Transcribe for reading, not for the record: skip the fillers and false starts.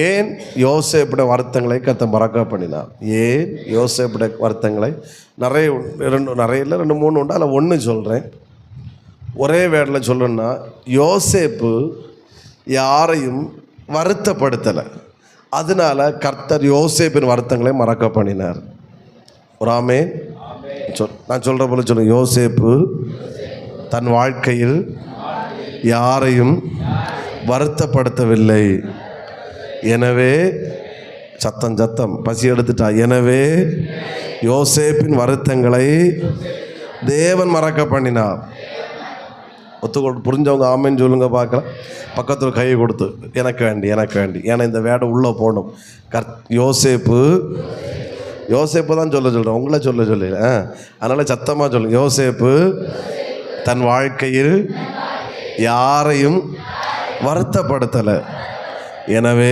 ஏன் யோசேப்புடைய வருத்தங்களை கர்த்தர் மறக்க பண்ணினார்? ஏன் யோசேப்புடைய வருத்தங்களை நிறைய இல்லை, 2-3 உண்டு. அதில் ஒன்று சொல்கிறேன். ஒரே வேர்டில் சொல்லணும்னா, யோசேப்பு யாரையும் வருத்தப்படுத்தலை. அதனால கர்த்தர் யோசேப்பின் வருத்தங்களை மறக்க பண்ணினார். ஒரு ஆமென். நான் சொல்கிற போல சொல்லுங்க. யோசேப்பு தன் வாழ்க்கையில் யாரையும் வருத்தப்படுத்தவில்லை. எனவே சத்தம் பசி எடுத்துட்டா. எனவே யோசேப்பின் வருத்தங்களை தேவன் மறக்க பண்ணினார். புரிஞ்சவங்க ஆமென்னு சொல்லுங்க பார்க்கலாம். பக்கத்தில் கையை கொடுத்து எனக்கு வேண்டி ஏன்னா இந்த வேடை உள்ளே போகணும். யோசேப்பு தான் சொல்கிறேன், உங்களை சொல்லி. அதனால் சத்தமாக சொல்லுங்க. யோசேப்பு தன் வாழ்க்கையில் யாரையும் வருத்தப்படுத்தலை. எனவே